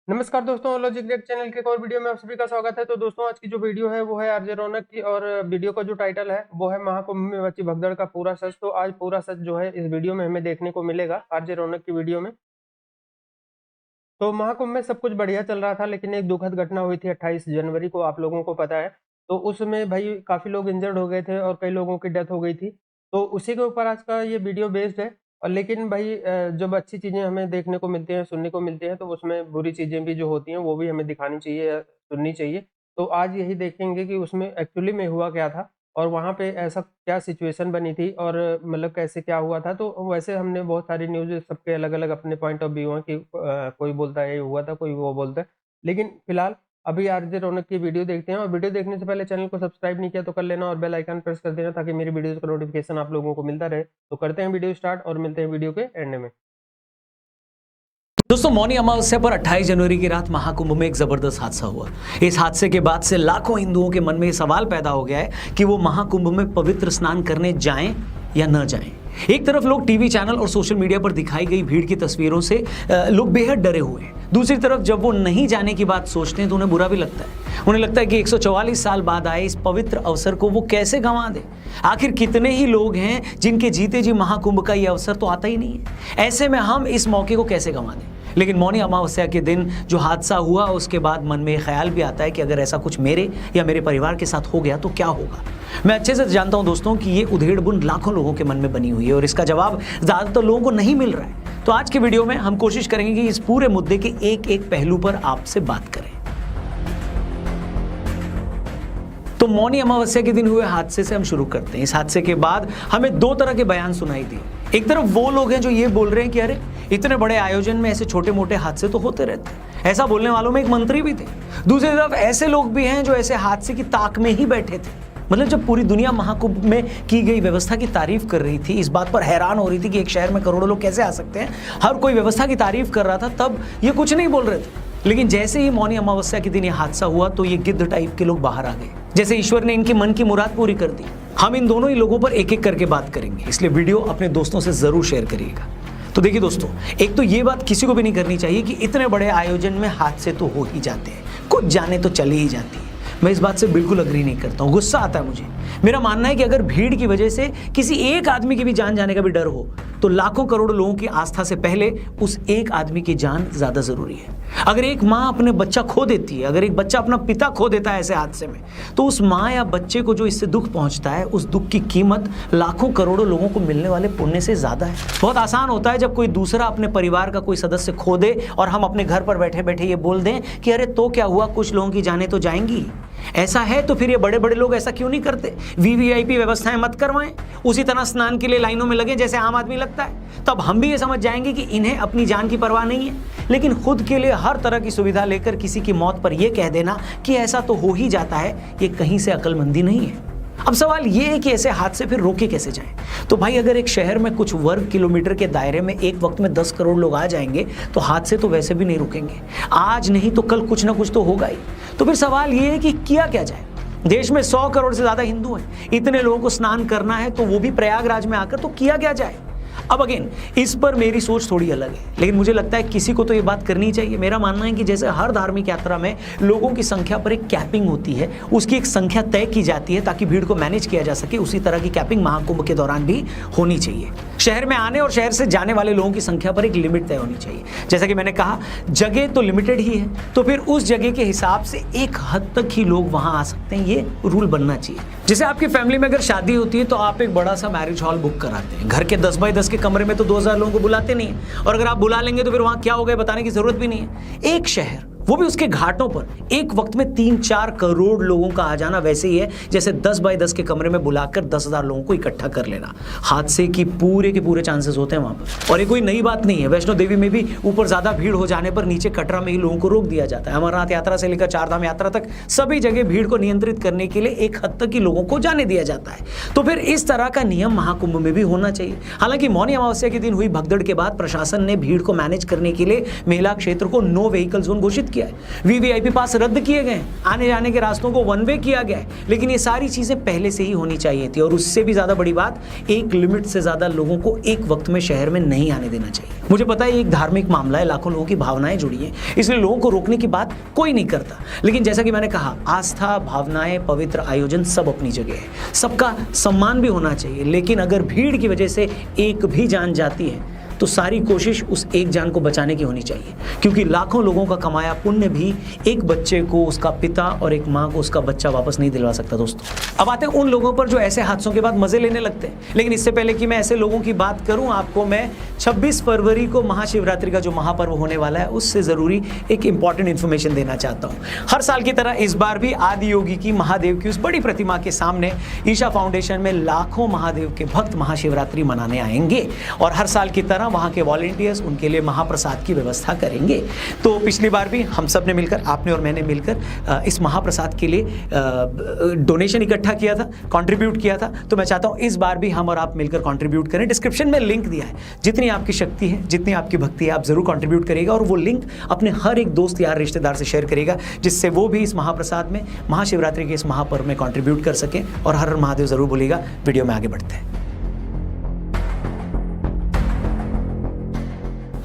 नमस्कार दोस्तों, logic great channel के एक और वीडियो में आप सभी का स्वागत है। तो दोस्तों आज की जो वीडियो है वो है आरजे रौनक की और वीडियो का जो टाइटल है वो है महाकुंभ में मची भगदड़ का पूरा सच। तो आज पूरा सच जो है इस वीडियो में हमें देखने को मिलेगा आरजे रौनक की वीडियो में। तो महाकुंभ में सब कुछ बढ़िया चल रहा था, लेकिन एक दुखद घटना हुई थी 28 जनवरी को, आप लोगों को पता है। तो उसमें भाई काफ़ी लोग इंजर्ड हो गए थे और कई लोगों की डेथ हो गई थी। तो उसी के ऊपर आज का ये वीडियो बेस्ड है। और लेकिन भाई जब अच्छी चीज़ें हमें देखने को मिलती हैं, सुनने को मिलती हैं, तो उसमें बुरी चीज़ें भी जो होती हैं वो भी हमें दिखानी चाहिए या सुननी चाहिए। तो आज यही देखेंगे कि उसमें एक्चुअली में हुआ क्या था और वहाँ पे ऐसा क्या सिचुएशन बनी थी और मतलब कैसे क्या हुआ था। तो वैसे हमने बहुत सारी न्यूज़, सबके अलग-अलग अपने पॉइंट ऑफ व्यू हैं कि कोई बोलता है ये हुआ था, कोई वो बोलता है। लेकिन फिलहाल अभी आरजे रौनक की वीडियो देखते हैं और वीडियो देखने से पहले चैनल को सब्सक्राइब नहीं किया तो कर लेना और बेल आइकन प्रेस कर देना ताकि मेरी वीडियोज़ का नोटिफिकेशन आप लोगों को मिलता रहे। तो करते हैं वीडियो स्टार्ट और मिलते हैं वीडियो के एंड में। दोस्तों, मौनी अमावस्या पर 28 जनवरी की रात महाकुंभ में एक जबरदस्त हादसा हुआ। इस हादसे के बाद से लाखों हिंदुओं के मन में ये सवाल पैदा हो गया है कि वो महाकुंभ में पवित्र स्नान करने जाएं या न जाएं। एक तरफ लोग टीवी चैनल और सोशल मीडिया पर दिखाई गई भीड़ की तस्वीरों से लोग बेहद डरे हुए हैं। दूसरी तरफ जब वो नहीं जाने की बात सोचते हैं तो उन्हें बुरा भी लगता है। उन्हें लगता है कि 144 साल बाद आए इस पवित्र अवसर को वो कैसे गंवा दे। आखिर कितने ही लोग हैं जिनके जीते जी महाकुंभ का ये अवसर तो आता ही नहीं है। ऐसे में हम इस मौके को कैसे गंवा दें। लेकिन मौनी अमावस्या के दिन जो हादसा हुआ उसके बाद मन में ख्याल भी आता है कि अगर ऐसा कुछ मेरे या मेरे परिवार के साथ हो गया तो क्या होगा। मैं अच्छे से जानता हूं दोस्तों कि ये उधेड़-बुन लाखों लोगों के मन में बनी हुई है और इसका जवाब ज़्यादातर लोगों को नहीं मिल रहा है। तो आज के वीडियो में हम कोशिश करेंगे कि इस पूरे मुद्दे के एक एक पहलू पर आपसे बात करें। तो मौनी अमावस्या के दिन हुए हादसे से हम शुरू करते हैं। इस हादसे के बाद हमें दो तरह के बयान सुनाई दिए। एक तरफ वो लोग हैं जो ये बोल रहे हैं कि अरे इतने बड़े आयोजन में ऐसे छोटे मोटे हादसे तो होते रहते हैं। ऐसा बोलने वालों में एक मंत्री भी थे। दूसरी तरफ ऐसे लोग भी हैं जो ऐसे हादसे की ताक में ही बैठे थे। मतलब जब पूरी दुनिया महाकुंभ में की गई व्यवस्था की तारीफ कर रही थी, इस बात पर हैरान हो रही थी कि एक शहर में करोड़ों लोग कैसे आ सकते हैं, हर कोई व्यवस्था की तारीफ कर रहा था, तब ये कुछ नहीं बोल रहे थे। लेकिन जैसे ही मौनी अमावस्या के दिन ये हादसा हुआ तो ये गिद्ध टाइप के लोग बाहर आ गए, जैसे ईश्वर ने इनके मन की मुराद पूरी कर दी। हम इन दोनों ही लोगों पर एक एक करके बात करेंगे, इसलिए वीडियो अपने दोस्तों से जरूर शेयर करिएगा। तो देखिए दोस्तों, एक तो ये बात किसी को भी नहीं करनी चाहिए कि इतने बड़े आयोजन में हादसे तो हो ही जाते हैं, कुछ जाने तो चली ही जाती है। मैं इस बात से बिल्कुल अग्री नहीं करता हूँ, गुस्सा आता है मुझे। मेरा मानना है कि अगर भीड़ की वजह से किसी एक आदमी की भी जान जाने का भी डर हो तो लाखों करोड़ों लोगों की आस्था से पहले उस एक आदमी की जान ज्यादा जरूरी है। अगर एक माँ अपने बच्चा खो देती है, अगर एक बच्चा अपना पिता खो देता है ऐसे हादसे में, तो उस माँ या बच्चे को जो इससे दुख पहुंचता है, उस दुख की कीमत लाखों करोड़ों लोगों को मिलने वाले पुण्य से ज्यादा है। बहुत आसान होता है जब कोई दूसरा अपने परिवार का कोई सदस्य खो दे और हम अपने घर पर बैठे बैठे ये बोल दें कि अरे तो क्या हुआ, कुछ लोगों की जानें तो जाएंगी। ऐसा है तो फिर ये बड़े बड़े लोग ऐसा क्यों नहीं करते, वीवीआईपी व्यवस्थाएं मत करवाएं, उसी तरह स्नान के लिए लाइनों में लगे जैसे आम आदमी लगता है। तब हम भी ये समझ जाएंगे कि इन्हें अपनी जान की परवाह नहीं है। लेकिन खुद के लिए हर तरह की सुविधा लेकर किसी की मौत पर यह कह देना कि ऐसा तो हो ही जाता है, ये कहीं से अक्लमंदी नहीं है। अब सवाल ये है कि ऐसे हादसे फिर रोके कैसे जाएं। तो भाई अगर एक शहर में कुछ वर्ग किलोमीटर के दायरे में एक वक्त में 10 करोड़ लोग आ जाएंगे तो हादसे तो वैसे भी नहीं रुकेंगे, आज नहीं तो कल कुछ ना कुछ तो होगा ही। तो फिर सवाल ये है कि किया क्या जाए। देश में 100 करोड़ से ज्यादा हिंदू हैं, इतने लोगों को स्नान करना है तो वो भी प्रयागराज में आकर, तो किया क्या जाए। अब अगेन इस पर मेरी सोच थोड़ी अलग है, लेकिन मुझे लगता है किसी को तो ये बात करनी चाहिए। मेरा मानना है कि जैसे हर धार्मिक यात्रा में लोगों की संख्या पर एक कैपिंग होती है, उसकी एक संख्या तय की जाती है ताकि भीड़ को मैनेज किया जा सके, उसी तरह की कैपिंग महाकुंभ के दौरान भी होनी चाहिए। शहर में आने और शहर से जाने वाले लोगों की संख्या पर एक लिमिट तय होनी चाहिए। जैसा कि मैंने कहा, जगह तो लिमिटेड ही है, तो फिर उस जगह के हिसाब से एक हद तक ही लोग वहां आ सकते हैं, ये रूल बनना चाहिए। जैसे आपकी फैमिली में अगर शादी होती है तो आप एक बड़ा सा मैरिज हॉल बुक कराते हैं, घर के 10 बाई 10 के कमरे में तो 2000 लोगों को बुलाते नहीं है, और अगर आप बुला लेंगे तो फिर वहां क्या हो गया बताने की जरूरत भी नहीं है। एक शहर, वो भी उसके घाटों पर, एक वक्त में 3-4 करोड़ लोगों का आ जाना वैसे ही है जैसे 10 बाई 10 के कमरे में बुलाकर 10,000 लोगों को इकट्ठा कर लेना। हादसे की पूरे के पूरे चांसेस होते हैं वहां पर। और ये कोई नई बात नहीं है, वैष्णो देवी में भी ऊपर ज्यादा भीड़ हो जाने पर नीचे कटरा में ही लोगों को रोक दिया जाता है। अमरनाथ यात्रा से लेकर चारधाम यात्रा तक सभी जगह भीड़ को नियंत्रित करने के लिए एक हद तक ही लोगों को जाने दिया जाता है। तो फिर इस तरह का नियम महाकुंभ में भी होना चाहिए। हालांकि मौनी अमावस्या के दिन हुई भगदड़ के बाद प्रशासन ने भीड़ को मैनेज करने के लिए मेला क्षेत्र को नो व्हीकल जोन घोषित किया है, वीवीआईपी पास रद्द किए गए, आने जाने के रास्तों को वन वे किया गया है। लेकिन ये सारी चीजें पहले से ही होनी चाहिए थी। और उससे भी ज्यादा बड़ी बात, एक लिमिट से ज्यादा लोगों को एक वक्त में शहर में नहीं आने देना चाहिए। मुझे पता है ये एक धार्मिक मामला है, लाखों लोगों की भावनाएं जुड़ी हैं, इसलिए लोगों को रोकने की बात कोई नहीं करता। लेकिन जैसा कि मैंने कहा, आस्था, भावनाएं, पवित्र आयोजन सब अपनी जगह है, सबका सम्मान भी होना चाहिए। लेकिन अगर भीड़ की वजह से एक भी जान जाती है तो सारी कोशिश उस एक जान को बचाने की होनी चाहिए, क्योंकि लाखों लोगों का कमाया पुण्य भी एक बच्चे को, उसका पिता और एक माँ को उसका बच्चा वापस नहीं दिलवा सकता। दोस्तों, अब आते हैं उन लोगों पर जो ऐसे हादसों के बाद मजे लेने लगते हैं। लेकिन इससे पहले कि मैं ऐसे लोगों की बात करूं, आपको मैं 26 फरवरी को महाशिवरात्रि का जो महापर्व होने वाला है उससे जरूरी एक इंपॉर्टेंट इंफॉर्मेशन देना चाहता हूं। हर साल की तरह इस बार भी आदि योगी की महादेव की उस बड़ी प्रतिमा के सामने ईशा फाउंडेशन में लाखों महादेव के भक्त महाशिवरात्रि मनाने आएंगे और हर साल की तरह वहां के वॉलंटियर्स उनके लिए महाप्रसाद की व्यवस्था करेंगे। तो पिछली बार भी हम सब ने मिलकर, आपने और मैंने मिलकर इस महाप्रसाद के लिए डोनेशन इकट्ठा किया था, कंट्रीब्यूट किया था। तो मैं चाहता हूं इस बार भी हम और आप मिलकर कंट्रीब्यूट करें। डिस्क्रिप्शन में लिंक दिया है, जितनी आपकी शक्ति है, जितनी आपकी भक्ति है, आप जरूर कंट्रीब्यूट करिएगा और वो लिंक अपने हर एक दोस्त यार रिश्तेदार से शेयर करिएगा, जिससे वो भी इस महाप्रसाद में, महाशिवरात्रि के इस महापर्व में कंट्रीब्यूट कर सकें। और हर हर महादेव जरूर बोलिएगा। वीडियो में आगे बढ़ते हैं।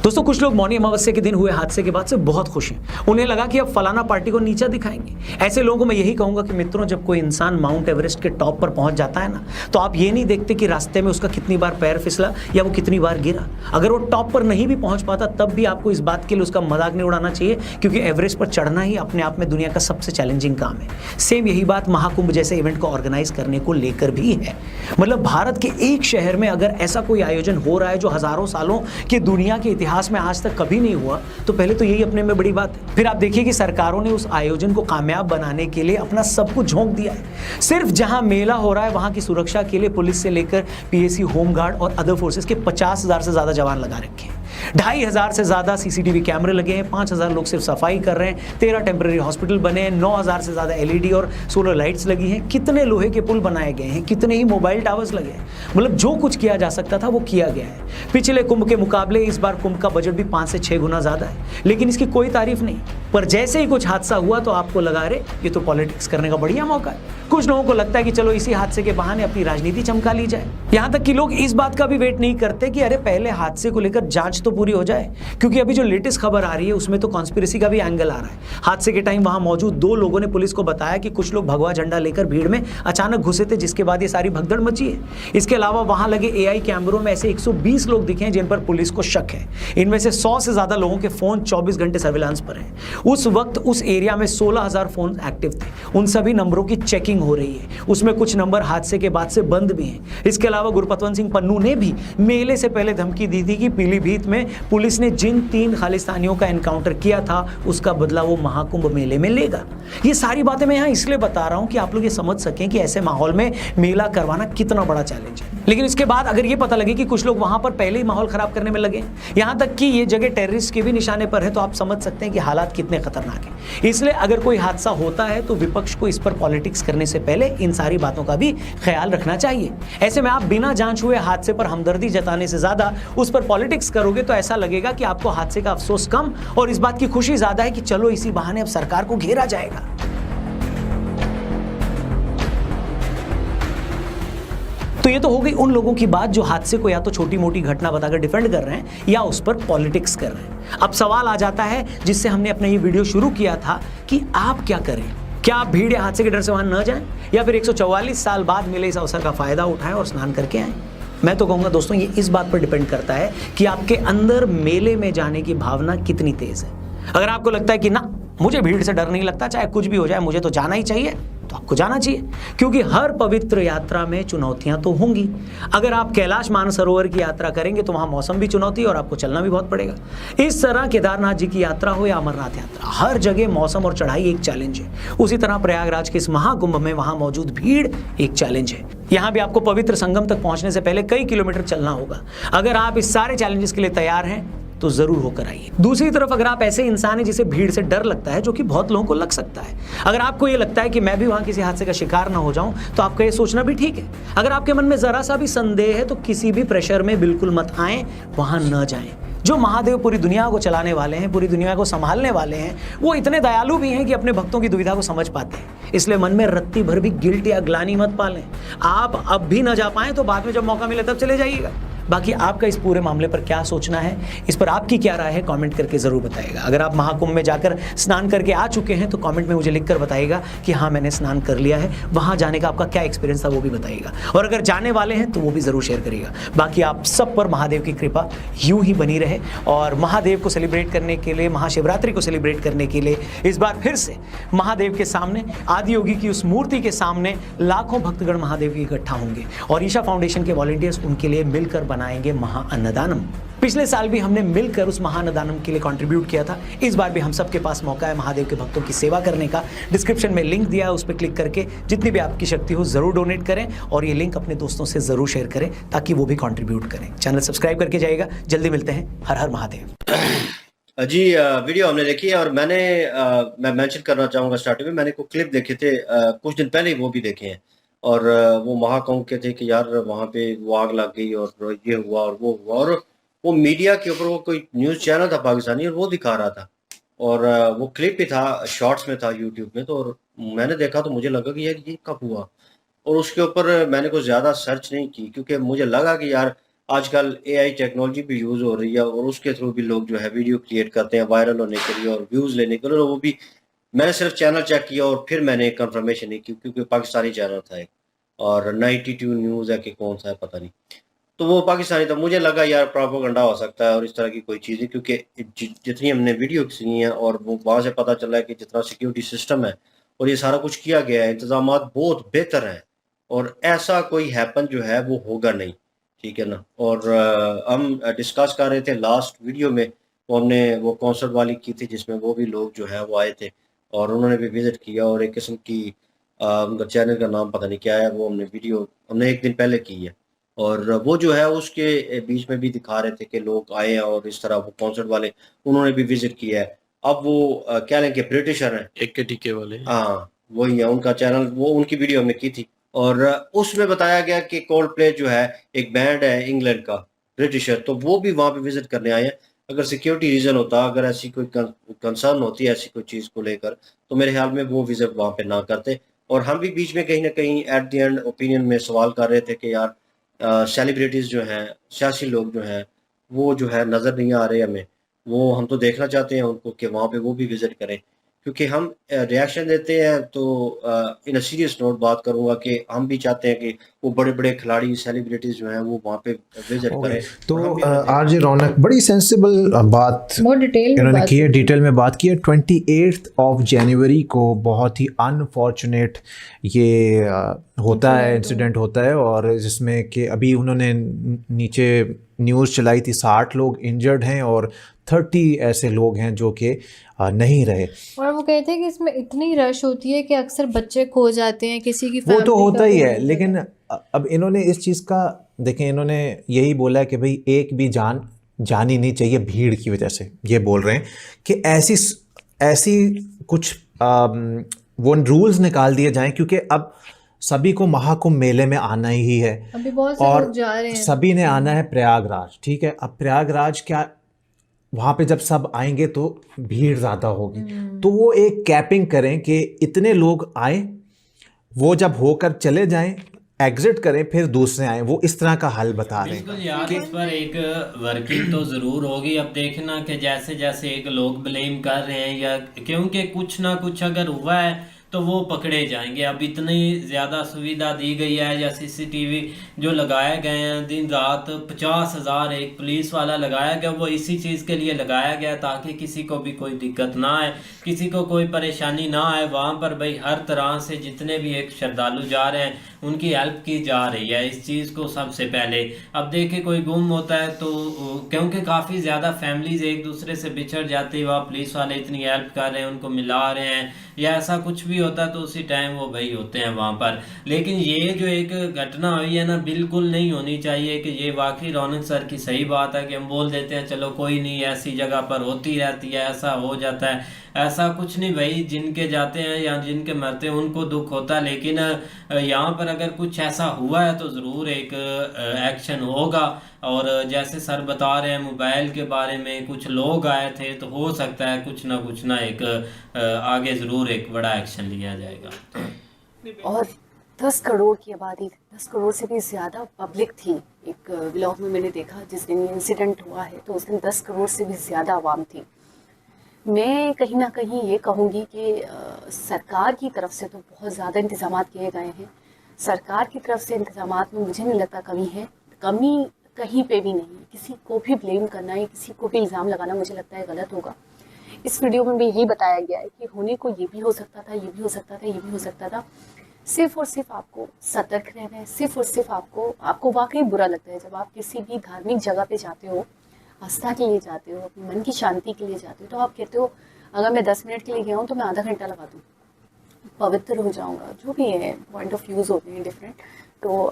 दोस्तों, कुछ लोग मौनी अमावस्या के दिन हुए हादसे के बाद से बहुत खुश हैं। उन्हें लगा कि अब फलाना पार्टी को नीचा दिखाएंगे। ऐसे लोगों को मैं यही कहूंगा कि मित्रों, जब कोई इंसान माउंट एवरेस्ट के टॉप पर पहुंच जाता है ना, तो आप ये नहीं देखते कि रास्ते में उसका कितनी बार पैर फिसला या वो कितनी बार गिरा। अगर वो टॉप पर नहीं भी पहुंच पाता, तब भी आपको इस बात के लिए उसका मजाक नहीं उड़ाना चाहिए, क्योंकि एवरेस्ट पर चढ़ना ही अपने आप में दुनिया का सबसे चैलेंजिंग काम है। सेम यही बात महाकुंभ जैसे इवेंट को ऑर्गेनाइज करने को लेकर भी है। मतलब भारत के एक शहर में अगर ऐसा कोई आयोजन हो रहा है जो हजारों सालों के दुनिया के इतिहास में आज तक कभी नहीं हुआ, तो पहले तो यही अपने में बड़ी बात है। फिर आप देखिए कि सरकारों ने उस आयोजन को कामयाब बनाने के लिए अपना सब कुछ झोंक दिया है। सिर्फ जहां मेला हो रहा है वहां की सुरक्षा के लिए पुलिस से लेकर पीएसी, होमगार्ड और अदर फोर्सेस के 50,000 से ज्यादा जवान लगा रखे हैं। 2,500 से ज्यादा सीसीटीवी कैमरे लगे हैं, 5,000 लोग सिर्फ सफाई कर रहे हैं, 13 टेम्पररी हॉस्पिटल बने हैं, 9,000 से ज्यादा एलईडी और सोलर लाइट्स लगी हैं, कितने लोहे के पुल बनाए गए हैं, कितने ही मोबाइल टावर्स लगे हैं। मतलब जो कुछ किया जा सकता था वो किया गया है। पिछले कुंभ के मुकाबले इस बार कुंभ का बजट भी 5 से 6 गुना ज्यादा है, लेकिन इसकी कोई तारीफ नहीं। पर जैसे ही कुछ हादसा हुआ तो आपको लगा, अरे ये तो पॉलिटिक्स करने का बढ़िया मौका है। कुछ लोगों को लगता है कि चलो इसी हादसे के बहाने अपनी राजनीति चमका ली जाए। यहां तक कि लोग इस बात का भी वेट नहीं करते कि अरे पहले हादसे को लेकर जांच तो पूरी हो जाए, क्योंकि अभी जो लेटेस्ट खबर आ रही है उसमें तो कॉन्स्पिरेसी का भी एंगल आ रहा है। हादसे के टाइम वहां मौजूद 2 लोगों ने पुलिस को बताया कि कुछ लोग भगवा झंडा लेकर भीड़ में अचानक घुसे थे, जिसके बाद ये सारी भगदड़ मची है। इसके अलावा वहां लगे एआई कैमरों में ऐसे 120 लोग दिखे हैं जिन पर पुलिस को शक है। इनमें से 100 से ज्यादा लोगों के फोन 24 घंटे सर्विलांस पर हैं। उस वक्त उस एरिया में 16,000 फोन एक्टिव थे। उन सभी नंबरों की चेकिंग हो रही है। उसमें कुछ नंबर हादसे के बाद से बंद भी हैं। इसके अलावा गुरपतवंत सिंह पन्नू ने भी मेले से पहले धमकी दी थी कि पीलीभीत में पुलिस ने जिन 3 खालिस्तानियों का एनकाउंटर किया था उसका बदला वो महाकुंभ मेले में लेगा। ये सारी बातें मैं यहाँ इसलिए बता रहा हूँ कि आप लोग ये समझ सकें कि ऐसे माहौल में मेला करवाना कितना बड़ा चैलेंज है। लेकिन इसके बाद अगर ये पता लगे कि कुछ लोग वहां पर पहले ही माहौल खराब करने में लगे, यहाँ तक कि ये जगह टेररिस्ट के भी निशाने पर है, तो आप समझ सकते हैं कि हालात कितने खतरनाक हैं। इसलिए अगर कोई हादसा होता है तो विपक्ष को इस पर पॉलिटिक्स करने से पहले इन सारी बातों का भी ख्याल रखना चाहिए। ऐसे में आप बिना जांच हुए हादसे पर हमदर्दी जताने से ज्यादा उस पर पॉलिटिक्स करोगे तो ऐसा लगेगा कि आपको हादसे का अफसोस कम और इस बात की खुशी ज्यादा है कि चलो इसी बहाने अब सरकार को घेरा जाएगा। तो ये तो हो गई उन लोगों की बात जो हादसे को या तो छोटी मोटी घटना बताकर डिफेंड कर रहे हैं या उस पर पॉलिटिक्स कर रहे हैं। अब सवाल आ जाता है जिससे हमने अपना ये वीडियो शुरू किया था कि आप क्या करें? क्या आप भीड़ या हादसे के डर से वहां न जाएं या फिर 144 साल बाद मिले इस अवसर का फायदा उठाएं और स्नान करके आएं? मैं तो कहूंगा दोस्तों, ये इस बात पर डिपेंड करता है कि आपके अंदर मेले में जाने की भावना कितनी तेज है। अगर आपको लगता है कि ना, मुझे भीड़ से डर नहीं लगता, चाहे कुछ भी हो जाए, मुझे तो जाना ही चाहिए, तो आपको जाना चाहिए, क्योंकि हर पवित्र यात्रा में चुनौतियां तो होंगी। अगर आप कैलाश मानसरोवर की यात्रा करेंगे तो वहां मौसम भी चुनौती और आपको चलना भी बहुत पड़ेगा। इस तरह केदारनाथ जी की यात्रा हो या अमरनाथ यात्रा, हर जगह मौसम और चढ़ाई एक चैलेंज है। उसी तरह प्रयागराज के इस महाकुंभ में वहां मौजूद भीड़ एक चैलेंज है। यहां भी आपको पवित्र संगम तक पहुंचने से पहले कई किलोमीटर चलना होगा। अगर आप इस सारे चैलेंजेस के लिए तैयार हैं तो जरूर होकर आइए। दूसरी तरफ अगर आप ऐसे इंसान हैं जिसे भीड़ से डर लगता है, जो कि बहुत लोगों को लग सकता है, अगर आपको ये लगता है कि मैं भी वहां किसी हादसे का शिकार ना हो जाऊं, तो आपका ये सोचना भी ठीक है। अगर आपके मन में जरा सा भी संदेह है तो किसी भी प्रेशर में बिल्कुल मत आए, वहां न जाएं। जो महादेव पूरी दुनिया को चलाने वाले हैं, पूरी दुनिया को संभालने वाले हैं, वो इतने दयालु भी हैं कि अपने भक्तों की दुविधा को समझ पाते हैं। इसलिए मन में रत्ती भर भी गिल्ट या ग्लानि मत पालें। आप अब भी ना जा पाएं तो बाद में जब मौका मिले तब चले जाइएगा। बाकी आपका इस पूरे मामले पर क्या सोचना है, इस पर आपकी क्या राय है, कमेंट करके ज़रूर बताइएगा। अगर आप महाकुंभ में जाकर स्नान करके आ चुके हैं तो कमेंट में मुझे लिखकर बताइएगा कि हाँ मैंने स्नान कर लिया है। वहाँ जाने का आपका क्या एक्सपीरियंस था वो भी बताइएगा, और अगर जाने वाले हैं तो वो भी ज़रूर शेयर करिएगा। बाकी आप सब पर महादेव की कृपा यूं ही बनी रहे, और महादेव को सेलिब्रेट करने के लिए, महाशिवरात्रि को सेलिब्रेट करने के लिए इस बार फिर से महादेव के सामने, आदि योगी की उस मूर्ति के सामने लाखों भक्तगण महादेव के इकट्ठा होंगे, और ईशा फाउंडेशन के वॉलंटियर्स उनके लिए मिलकर बनाएंगे महाअन्नदानम। पिछले साल भी हमने मिलकर उस महाअन्नदानम के लिए कंट्रीब्यूट किया था। इस बार भी हम सबके पास मौका है महादेव के भक्तों की सेवा करने का। डिस्क्रिप्शन में लिंक दिया है, उस पर क्लिक करके जितनी भी आपकी शक्ति हो जरूर डोनेट करें, और ये लिंक अपने दोस्तों से जरूर शेयर करें ताकि वो भी कंट्रीब्यूट करें। चैनल सब्सक्राइब करके जाइएगा। जल्दी मिलते हैं। हर हर महादेव। जी वीडियो हमने देखी है, और मैं मेंशन करना चाहूँगा स्टार्टिंग में, मैंने कुछ क्लिप देखे थे कुछ दिन पहले, वो भी देखे हैं, और वो महाकुंभ के थे कि यार वहाँ पे वो आग लग गई और ये हुआ और वो हुआ, और वो मीडिया के ऊपर वो कोई न्यूज़ चैनल था पाकिस्तानी और वो दिखा रहा था, और वो क्लिप भी था, शॉर्ट्स में था यूट्यूब में। तो और मैंने देखा तो मुझे लगा कि यार ये कब हुआ, और उसके ऊपर मैंने कुछ ज़्यादा सर्च नहीं की, क्योंकि मुझे लगा कि यार आजकल AI टेक्नोलॉजी भी यूज़ हो रही है, और उसके थ्रू भी लोग जो है वीडियो क्रिएट करते हैं वायरल होने के लिए और व्यूज़ लेने के लिए। वो भी मैंने सिर्फ चैनल चेक किया और फिर मैंने कंफर्मेशन नहीं की, क्योंकि पाकिस्तानी चैनल था एक, और 92 न्यूज़ है कि कौन सा है पता नहीं, तो वो पाकिस्तानी था। मुझे लगा यार प्रोपेगेंडा हो सकता है और इस तरह की कोई चीज़ है, क्योंकि जितनी हमने वीडियो सुनी है और वो वहाँ से पता चला है कि जितना सिक्योरिटी सिस्टम है और ये सारा कुछ किया गया है, इंतजाम बहुत बेहतर हैं, और ऐसा कोई हैपन जो है वो होगा नहीं, ठीक है ना। और हम डिस्कस कर रहे थे लास्ट वीडियो में, वो हमने वो कॉन्सर्ट वाली की थी जिसमें वो भी लोग जो है वो आए थे और उन्होंने भी विज़िट किया, और एक किस्म की उनका चैनल का नाम पता नहीं क्या है, वो हमने एक दिन पहले की है, और वो जो है उसके बीच में भी दिखा रहे थे कि लोग आए हैं और इस तरह वो कॉन्सर्ट वाले उन्होंने भी विज़िट किया है। अब वो क्या लें कि ब्रिटिशर हैं, एक टीके वाले, हाँ वही है उनका चैनल, वो उनकी वीडियो हमने की थी, और उसमें बताया गया कि कोल्ड प्ले जो है एक बैंड है इंग्लैंड का, ब्रिटिशर, तो वो भी वहाँ पे विजिट करने आए हैं। अगर सिक्योरिटी रीज़न होता, अगर ऐसी कोई कंसर्न होती है ऐसी कोई चीज़ को लेकर, तो मेरे ख्याल में वो विजिट वहाँ पे ना करते। और हम भी बीच में कहीं ना कहीं एट द एंड ओपिनियन में सवाल कर रहे थे कि यार सेलिब्रिटीज़ जो हैं, सियासी लोग जो हैं, वो जो है नज़र नहीं आ रहे हमें, वो हम तो देखना चाहते हैं उनको कि वहाँ पे वो भी विजिट करें, क्योंकि हम रिएक्शन देते हैं। तो इन अ सीरियस नोट बात करूंगा कि हम भी चाहते हैं कि वो बड़े बड़े खिलाड़ी सेलिब्रिटीज जो हैं वो वहाँ पे विजिट करें। तो आरजे रौनक बड़ी सेंसिबल बात इन्होंने की है, डिटेल में बात की है। 28 जनवरी को बहुत ही अनफॉर्चुनेट ये होता है, इंसिडेंट होता है, और जिसमें कि अभी उन्होंने नीचे न्यूज़ चलाई थी 60 लोग इंजर्ड हैं और 30 ऐसे लोग हैं जो कि नहीं रहे। और वो कहते हैं कि इसमें इतनी रश होती है कि अक्सर बच्चे खो जाते हैं, किसी की वो तो होता ही है, लेकिन अब इन्होंने इस चीज़ का देखें, इन्होंने यही बोला है कि भाई एक भी जान जानी नहीं चाहिए भीड़ की वजह से। ये बोल रहे हैं कि ऐसी कुछ वो रूल्स निकाल दिए जाएं, क्योंकि अब सभी को महाकुंभ मेले में आना ही है, अभी बहुत से और लोग जा रहे हैं, सभी ने आना है प्रयागराज, ठीक है। अब प्रयागराज क्या, वहाँ पे जब सब आएंगे तो भीड़ ज़्यादा होगी, तो वो एक कैपिंग करें कि इतने लोग आए, वो जब होकर चले जाएं, एग्जिट करें, फिर दूसरे आए, वो इस तरह का हल बता रहे हैं। बिल्कुल यार, इस पर एक वर्किंग तो ज़रूर होगी। अब देखना कि जैसे जैसे एक लोग ब्लेम कर रहे हैं, या क्योंकि कुछ ना कुछ अगर हुआ है तो वो पकड़े जाएंगे। अब इतनी ज़्यादा सुविधा दी गई है, या CCTV जो लगाए गए हैं, दिन रात 50,000 एक पुलिस वाला लगाया गया, वो इसी चीज़ के लिए लगाया गया ताकि किसी को भी कोई दिक्कत ना आए, किसी को कोई परेशानी ना आए। वहाँ पर भाई हर तरह से जितने भी एक श्रद्धालु जा रहे हैं उनकी हेल्प की जा रही है, इस चीज़ को सबसे पहले। अब देखे कोई गुम होता है तो क्योंकि काफ़ी ज़्यादा फैमिलीज एक दूसरे से बिछड़ जाती है, वहाँ पुलिस वाले इतनी हेल्प कर रहे हैं, उनको मिला रहे हैं, या ऐसा कुछ भी होता है तो उसी टाइम वो भाई होते हैं वहाँ पर। लेकिन ये जो एक घटना हुई है ना, बिल्कुल नहीं होनी चाहिए। कि ये वाकई रौनक सर की सही बात है कि हम बोल देते हैं चलो कोई नहीं, ऐसी जगह पर होती रहती है, ऐसा हो जाता है, ऐसा कुछ नहीं भाई, जिनके जाते हैं या जिनके मरते हैं उनको दुख होता है, लेकिन यहाँ पर अगर कुछ ऐसा हुआ है तो ज़रूर एक एक्शन होगा। और जैसे सर बता रहे हैं मोबाइल के बारे में, कुछ लोग आए थे, तो हो सकता है कुछ ना एक आगे ज़रूर एक बड़ा एक्शन लिया जाएगा। और 10 करोड़ की आबादी, 10 करोड़ से भी ज़्यादा पब्लिक थी। एक व्लॉग में मैंने देखा जिस दिन ये इंसिडेंट हुआ है, तो उस दिन 10 करोड़ से भी ज़्यादा आवाम थी। मैं कहीं ना कहीं ये कहूँगी कि सरकार की तरफ से तो बहुत ज़्यादा इंतज़ाम किए गए हैं। सरकार की तरफ से इंतज़ाम में मुझे नहीं लगता कमी है, कमी कहीं पे भी नहीं है। किसी को भी ब्लेम करना या किसी को भी इल्ज़ाम लगाना मुझे लगता है गलत होगा। इस वीडियो में भी यही बताया गया है कि होने को ये भी हो सकता था, ये भी हो सकता था, ये भी हो सकता था। सिर्फ और सिर्फ आपको सतर्क रहना है। सिर्फ और सिर्फ आपको वाकई बुरा लगता है जब आप किसी भी धार्मिक जगह पे जाते हो, आस्था के लिए जाते हो, अपने मन की शांति के लिए जाते हो, तो आप कहते हो अगर मैं 10 मिनट के लिए गया हूँ तो मैं आधा घंटा लगा दूँ, पवित्र हो जाऊंगा। जो भी है, पॉइंट ऑफ व्यूज़ होते हैं डिफरेंट। तो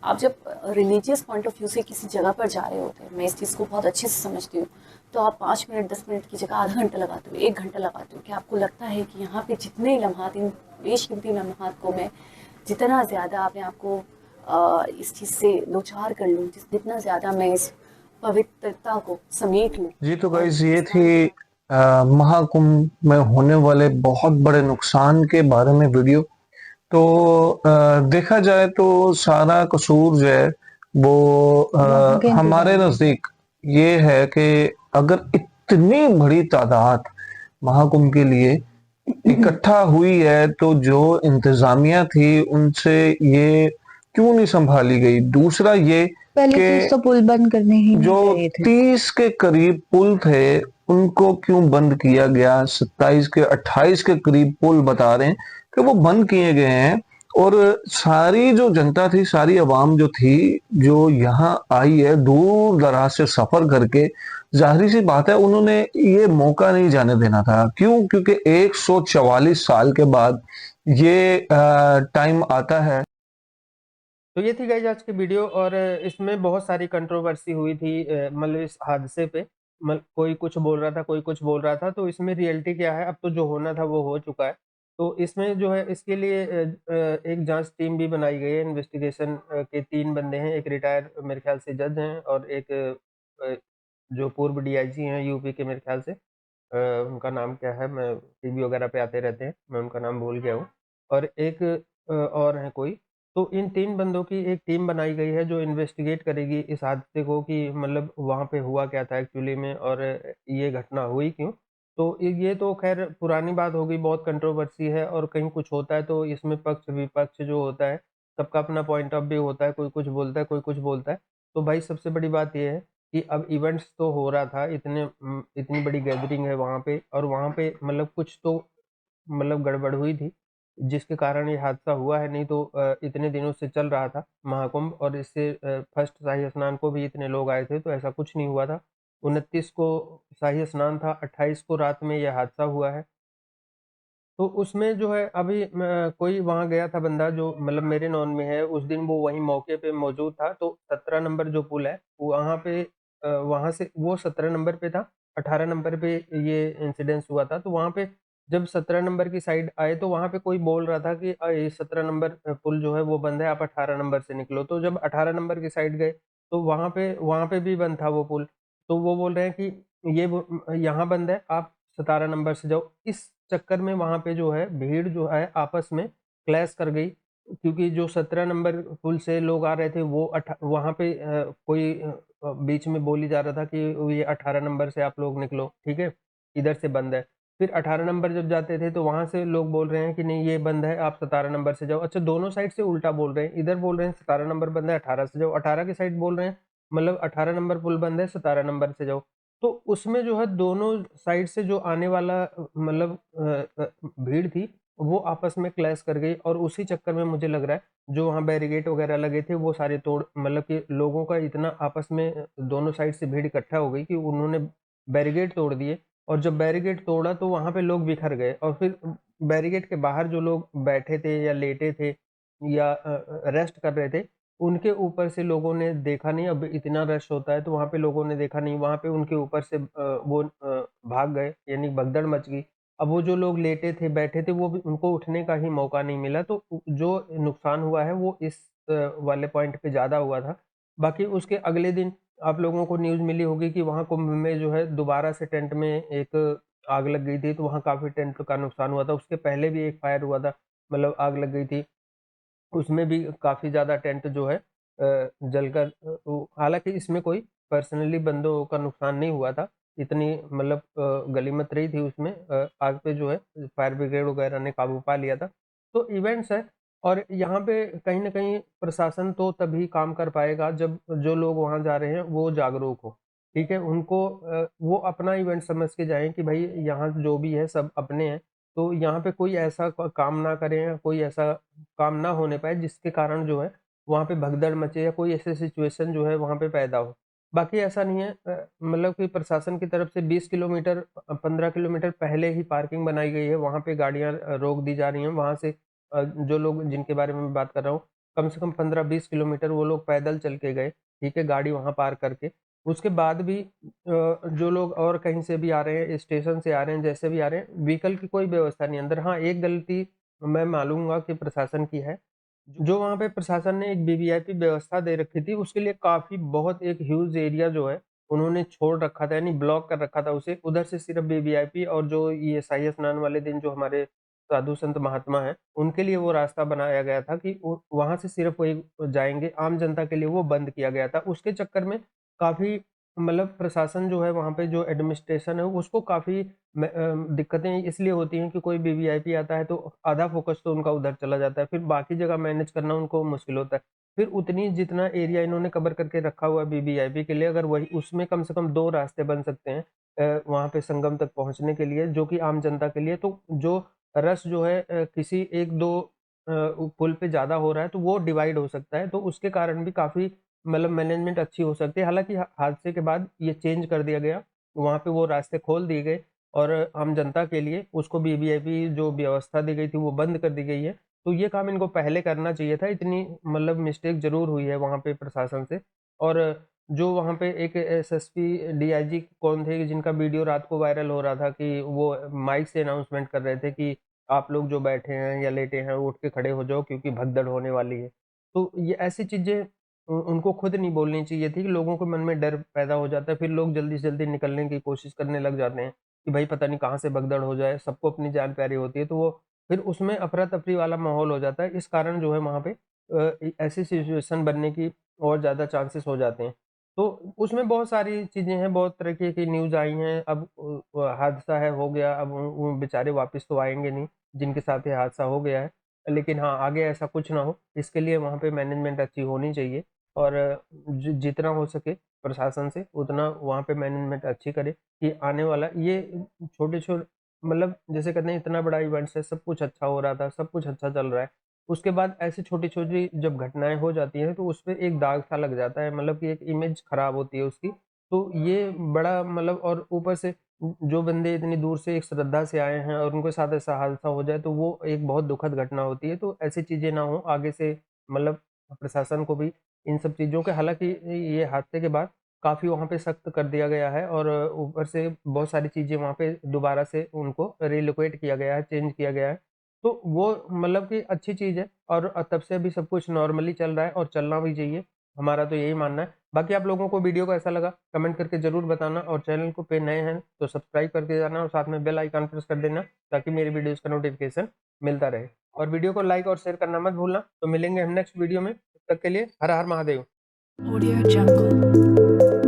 आप जब रिलीजियस पॉइंट ऑफ व्यू से किसी जगह पर जा रहे होते हैं, मैं इस चीज़ को बहुत अच्छे से समझती हूँ, तो आप 5 मिनट 10 मिनट की जगह आधा घंटा लगाते हो, 1 घंटा लगाते हो। कि आपको लगता है कि यहाँ पे जितने लम्हात, इन बेशकीमती लम्हात को मैं जितना ज़्यादा अपने आप को इस चीज़ से दो चार कर लूँ, जितना ज़्यादा मैं इस पवित्रता को समेट लूँ। जी तो गाइस, ये थी महाकुंभ में होने वाले बहुत बड़े नुकसान के बारे में वीडियो। तो देखा जाए तो सारा कसूर जो है वो हमारे नज़दीक ये है कि अगर इतनी बड़ी तादाद महाकुंभ के लिए इकट्ठा हुई है तो जो इंतजामिया थी उनसे ये क्यों नहीं संभाली गई। दूसरा ये कि तो पुल बंद करने ही जो 30 के करीब पुल थे उनको क्यों बंद किया गया। 27 के 28 के करीब पुल बता रहे हैं कि वो बंद किए गए हैं। और सारी जो जनता थी, सारी आवाम जो थी, जो यहाँ आई है दूर दराज से सफर करके, जाहिर सी बात है उन्होंने ये मौका नहीं जाने देना था। क्यों? क्योंकि 144 साल के बाद ये टाइम आता है। तो ये थी गाइज आज की वीडियो, और इसमें बहुत सारी कंट्रोवर्सी हुई थी मतलब इस हादसे पे। कोई कुछ बोल रहा था, कोई कुछ बोल रहा था। तो इसमें रियलिटी क्या है, अब तो जो होना था वो हो चुका है। तो इसमें जो है इसके लिए एक जांच टीम भी बनाई गई है। इन्वेस्टिगेशन के 3 बंदे हैं, एक रिटायर मेरे ख्याल से जज हैं, और एक जो पूर्व डीआईजी हैं यूपी के मेरे ख्याल से, उनका नाम क्या है, मैं टीवी वगैरह पे आते रहते हैं, मैं उनका नाम भूल गया हूँ। और एक और है कोई। तो इन 3 बंदों की एक टीम बनाई गई है जो इन्वेस्टिगेट करेगी इस हादसे को, कि मतलब वहाँ पे हुआ क्या था एक्चुअली में, और ये घटना हुई क्यों। तो ये तो खैर पुरानी बात हो गई, बहुत कंट्रोवर्सी है। और कहीं कुछ होता है तो इसमें पक्ष विपक्ष जो होता है, सबका अपना पॉइंट ऑफ व्यू होता है, कोई कुछ बोलता है, कोई कुछ बोलता है। तो भाई सबसे बड़ी बात ये है कि अब इवेंट्स तो हो रहा था, इतनी बड़ी गैदरिंग है वहाँ पे, और वहाँ पे मतलब कुछ तो मतलब गड़बड़ हुई थी जिसके कारण ये हादसा हुआ है। नहीं तो इतने दिनों से चल रहा था महाकुंभ, और इससे फर्स्ट शाही स्नान को भी इतने लोग आए थे, तो ऐसा कुछ नहीं हुआ था। 29 को शाही स्नान था, 28 को रात में यह हादसा हुआ है। तो उसमें जो है अभी कोई वहाँ गया था बंदा जो मतलब मेरे नॉन में है, उस दिन वो वहीं मौके पे मौजूद था। तो 17 नंबर जो पुल है वहाँ पे वहाँ से वो 17 नंबर पे था, 18 नंबर पे ये इंसिडेंस हुआ था। तो वहाँ पे जब 17 नंबर की साइड आए तो वहाँ पे कोई बोल रहा था कि ये 17 नंबर पुल जो है वो बंद है, आप 18 नंबर से निकलो। तो जब 18 नंबर की साइड गए तो वहाँ पे भी बंद था वो पुल। तो वो बोल रहे हैं कि यहाँ बंद है, आप 17 नंबर से जाओ। इस चक्कर में वहाँ पे जो है भीड़ जो है आपस में क्लैश कर गई, क्योंकि जो 17 नंबर पुल से लोग आ रहे थे वो वहाँ पे कोई बीच में बोली जा रहा था कि ये 18 नंबर से आप लोग निकलो, ठीक है, इधर से बंद है। फिर 18 नंबर जब जाते थे तो वहाँ से लोग बोल रहे हैं कि नहीं ये बंद है, आप 17 नंबर से जाओ। अच्छा, दोनों साइड से उल्टा बोल रहे हैं, इधर बोल रहे हैं 17 नंबर बंद है, 18 से जाओ, 18 की साइड बोल रहे हैं मतलब 18 नंबर पुल बंद है, 17 नंबर से जाओ। तो उसमें जो है दोनों साइड से जो आने वाला मतलब भीड़ थी वो आपस में क्लैश कर गई, और उसी चक्कर में मुझे लग रहा है जो वहाँ बैरिकेड वगैरह लगे थे वो सारे तोड़, मतलब कि लोगों का इतना आपस में दोनों साइड से भीड़ इकट्ठा हो गई कि उन्होंने बैरिकेड तोड़ दिए। और जब बैरिकेड तोड़ा तो वहाँ पे लोग बिखर गए, और फिर बैरिकेड के बाहर जो लोग बैठे थे या लेटे थे या रेस्ट कर रहे थे, उनके ऊपर से लोगों ने देखा नहीं, अब इतना रश होता है तो वहाँ पे लोगों ने देखा नहीं, वहाँ पे उनके ऊपर से वो भाग गए, यानी भगदड़ मच गई। अब वो जो लोग लेटे थे, बैठे थे, वो भी उनको उठने का ही मौका नहीं मिला, तो जो नुकसान हुआ है वो इस वाले पॉइंट पे ज़्यादा हुआ था। बाकी उसके अगले दिन आप लोगों को न्यूज़ मिली होगी कि वहाँ कुंभ में जो है दोबारा से टेंट में एक आग लग गई थी, तो वहाँ काफ़ी टेंट का नुकसान हुआ था। उसके पहले भी एक फायर हुआ था, मतलब आग लग गई थी। उसमें भी काफ़ी ज़्यादा टेंट जो है जलकर हालाँकि इसमें कोई पर्सनली बंदों का नुकसान नहीं हुआ था। इतनी मतलब गनीमत रही थी उसमें, आग पे जो है फायर ब्रिगेड वगैरह ने काबू पा लिया था। तो इवेंट्स है, और यहाँ पे कहीं न कहीं प्रशासन तो तभी काम कर पाएगा जब जो लोग वहाँ जा रहे हैं वो जागरूक हो, ठीक है? उनको वो अपना इवेंट समझ के जाएँ कि भई यहाँ जो भी है सब अपने हैं। तो यहाँ पे कोई ऐसा क काम ना करें, या कोई ऐसा काम ना होने पाए जिसके कारण जो है वहाँ पे भगदड़ मचे, या कोई ऐसी सिचुएशन जो है वहाँ पे पैदा हो। बाकी ऐसा नहीं है, मतलब कि प्रशासन की तरफ से 20 किलोमीटर 15 किलोमीटर पहले ही पार्किंग बनाई गई है, वहाँ पे गाड़ियाँ रोक दी जा रही हैं। वहाँ से जो लोग जिनके बारे में मैं बात कर रहा हूँ, कम से कम 15-20 किलोमीटर वो लोग पैदल चल के गए, ठीक है? गाड़ी वहाँ पार्क करके। उसके बाद भी जो लोग और कहीं से भी आ रहे हैं, स्टेशन से आ रहे हैं, जैसे भी आ रहे हैं, व्हीकल की कोई व्यवस्था नहीं है अंदर। हाँ, एक गलती मैं मानूँगा कि प्रशासन की है। जो वहाँ पे प्रशासन ने एक वीवीआईपी व्यवस्था दे रखी थी, उसके लिए काफ़ी बहुत एक ह्यूज एरिया जो है, उन्होंने छोड़ रखा था, यानी ब्लॉक कर रखा था उसे। उधर से सिर्फ़ वीवीआईपी और जो ये शाही स्नान वाले दिन जो हमारे साधु संत महात्मा हैं, उनके लिए वो रास्ता बनाया गया था कि वो वहाँ से सिर्फ़ वही जाएँगे, आम जनता के लिए वो बंद किया गया था। उसके चक्कर में काफ़ी मतलब प्रशासन जो है वहाँ पे जो एडमिनिस्ट्रेशन है उसको काफ़ी दिक्कतें इसलिए होती हैं कि कोई भी वीवीआईपी आता है तो आधा फ़ोकस तो उनका उधर चला जाता है, फिर बाकी जगह मैनेज करना उनको मुश्किल होता है। फिर उतनी जितना एरिया इन्होंने कवर करके रखा हुआ है वीवीआईपी के लिए, अगर वही उसमें कम से कम 2 रास्ते बन सकते हैं वहाँ पे संगम तक पहुँचने के लिए, जो कि आम जनता के लिए, तो जो रश जो है किसी 1-2 पुल पे ज़्यादा हो रहा है तो वो डिवाइड हो सकता है, तो उसके कारण भी काफ़ी मतलब मैनेजमेंट अच्छी हो सकती है। हालाँकि हादसे के बाद ये चेंज कर दिया गया, वहाँ पे वो रास्ते खोल दिए गए और आम जनता के लिए उसको वीवीआईपी जो व्यवस्था दी गई थी वो बंद कर दी गई है। तो ये काम इनको पहले करना चाहिए था, इतनी मतलब मिस्टेक ज़रूर हुई है वहाँ पे प्रशासन से। और जो वहाँ पे एक एसएसपी, डीआईजी कौन थे जिनका वीडियो रात को वायरल हो रहा था कि वो माइक से अनाउंसमेंट कर रहे थे कि आप लोग जो बैठे हैं या लेटे हैं उठ के खड़े हो जाओ क्योंकि भगदड़ होने वाली है। तो ये ऐसी चीज़ें उनको खुद नहीं बोलनी चाहिए थी कि लोगों के मन में डर पैदा हो जाता है, फिर लोग जल्दी से जल्दी निकलने की कोशिश करने लग जाते हैं कि भाई पता नहीं कहाँ से भगदड़ हो जाए, सबको अपनी जान प्यारी होती है, तो वो फिर उसमें अफरा-तफरी वाला माहौल हो जाता है। इस कारण जो है वहाँ पे ऐसी सिचुएशन बनने की और ज़्यादा चांसेस हो जाते हैं। तो उसमें बहुत सारी चीज़ें हैं, बहुत तरीके की न्यूज़ आई हैं, अब हादसा है, हो गया, अब वो बेचारे वापस तो आएँगे नहीं, जिनके साथ ये हादसा हो गया है। लेकिन हाँ, आगे ऐसा कुछ ना हो, इसके लिए वहाँ पे मैनेजमेंट अच्छी होनी चाहिए। और जितना हो सके प्रशासन से उतना वहाँ पे मैनेजमेंट अच्छी करे कि आने वाला ये छोटे-छोटे मतलब जैसे कहते हैं इतना बड़ा इवेंट्स है, सब कुछ अच्छा हो रहा था, सब कुछ अच्छा चल रहा है। उसके बाद ऐसी छोटी-छोटी जब घटनाएँ हो जाती हैं तो उसपे एक दाग सा लग जाता है, मतलब कि एक इमेज खराब होती है उसकी। तो ये बड़ा मतलब और ऊपर से जो बंदे इतनी दूर से एक श्रद्धा से आए हैं और उनके साथ ऐसा हादसा हो जाए तो वो एक बहुत दुखद घटना होती है। तो ऐसी चीज़ें ना हो आगे से, मतलब प्रशासन को भी इन सब चीज़ों के, हालाँकि ये हादसे के बाद काफ़ी वहाँ पे सख्त कर दिया गया है और ऊपर से बहुत सारी चीज़ें वहाँ पे दोबारा से उनको रिलोकेट किया गया है, चेंज किया गया है। तो वो मतलब कि अच्छी चीज़ है और तब से अभी सब कुछ नॉर्मली चल रहा है और चलना भी चाहिए। हमारा तो यही मानना है। बाकी आप लोगों को वीडियो कैसा लगा कमेंट करके ज़रूर बताना और चैनल को पे नए हैं तो सब्सक्राइब करके जाना और साथ में बेल आइकन प्रेस कर देना ताकि मेरी वीडियोज़ का नोटिफ़िकेशन मिलता रहे। और वीडियो को लाइक और शेयर करना मत भूलना। तो मिलेंगे हम नेक्स्ट वीडियो में, तब तक के लिए हर हर महादेव। Audio Jungle.